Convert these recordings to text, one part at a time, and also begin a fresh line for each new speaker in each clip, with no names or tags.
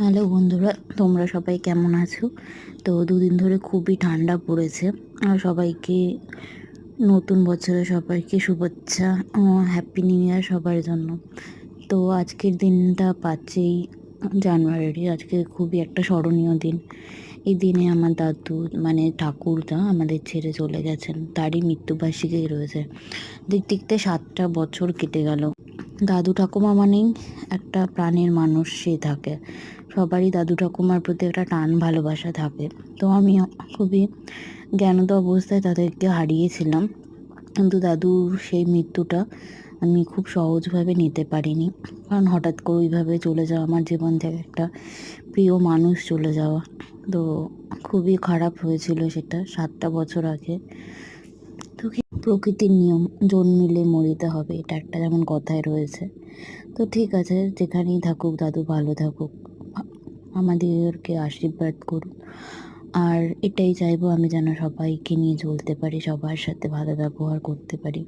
Hello বন্ধুরা, তোমরা সবাই কেমন আছো? তো দুদিন ধরে খুবই ঠান্ডা পড়েছে। আর সবাইকে নতুন বছরে সবাইকে শুভেচ্ছা ও হ্যাপি নিউ ইয়ার সবার জন্য। তো আজকের দিনটা 5ই জানুয়ারি, আজকে খুবই একটা স্মরণীয় দিন। এই দিনে আমার দাদু মানে ঠাকুরদা আমাদের ছেড়ে চলে গেছেন, তারই মৃত্যুবার্ষিকী রয়েছে। দেখতে দেখতে 7টা বছর কেটে গেল। দাদু ঠাকুমা মানেই একটা প্রাণের মানুষ, সে থাকে সবারই দাদু ঠাকুমার প্রতি একটা টান ভালোবাসা থাকে। তো আমি খুবই জ্ঞানত অবস্থায় তাদেরকে হারিয়েছিলাম, কিন্তু দাদুর সেই মৃত্যুটা আমি খুব সহজভাবে নিতে পারিনি। কারণ হঠাৎ করে ওইভাবে চলে যাওয়া, আমার জীবন থেকে একটা প্রিয় মানুষ চলে যাওয়া, তো খুবই খারাপ হয়েছিল সেটা 7টা বছর আগে। তো প্রকৃতির নিয়ম, জন্মিলে মরিতে হবে, এটা একটা যেমন কথায় রয়েছে। তো ঠিক আছে, যেখানেই থাকুক দাদু ভালো থাকুক, আমাদেরকে আশীর্বাদ করুন। আর এটাই চাইবো আমি, যেন সবাইকে নিয়ে চলতে পারি, সবার সাথে ভালো ব্যবহার করতে পারি,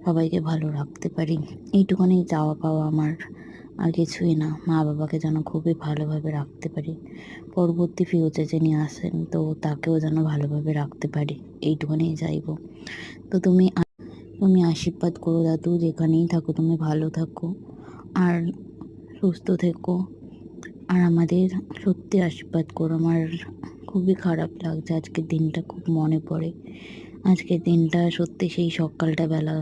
সবাইকে ভালো রাখতে পারি। এইটুখানি চাওয়া পাওয়া আমার, আর কিছুই না। মা বাবাকে যেন খুবই ভালোভাবে রাখতে পারি, পরবর্তী ফিউচার যিনি আসেন তো তাকেও যেন ভালোভাবে রাখতে পারি, এইটুখানি চাইবো। তো তুমি আশীর্বাদ করো দাদু, যেখানেই থাকো তুমি ভালো থাকো আর সুস্থ থেকো। আর আমাদের সত্যি আশীর্বাদ করো। আমার খুবই খারাপ লাগছে, আজকের দিনটা খুব মনে পড়ে। আজকের দিনটা সত্যি সেই সকালটা বেলা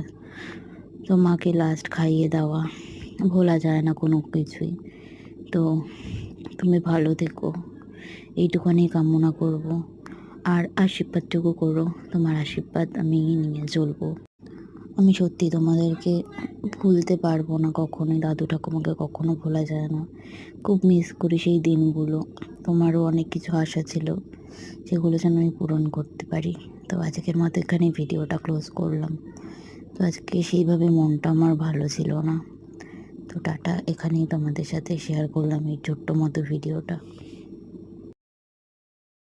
তোমাকে লাস্ট খাইয়ে দেওয়া ভোলা যায় না কোনো কিছুই। তো তুমি ভালো থেকো, এইটুখানি কামনা করব। আর আশীর্বাদটুকু করো, তোমার আশীর্বাদ আমি নিয়ে চলবো। আমি সত্যি তোমাদেরকে ভুলতে পারবো না কখনোই, দাদু ঠাকুমাকে কখনো ভোলা যায় না। খুব মিস করি সেই দিনগুলো। তোমারও অনেক কিছু আশা ছিল, সেগুলো যেন আমি পূরণ করতে পারি। তো আজকের মতো এখানে ভিডিওটা ক্লোজ করলাম। তো আজকে সেইভাবে মনটা আমার ভালো ছিল না। তো টাটা, এখানেই তোমাদের সাথে শেয়ার করলাম এই ছোট্ট মতো ভিডিওটা।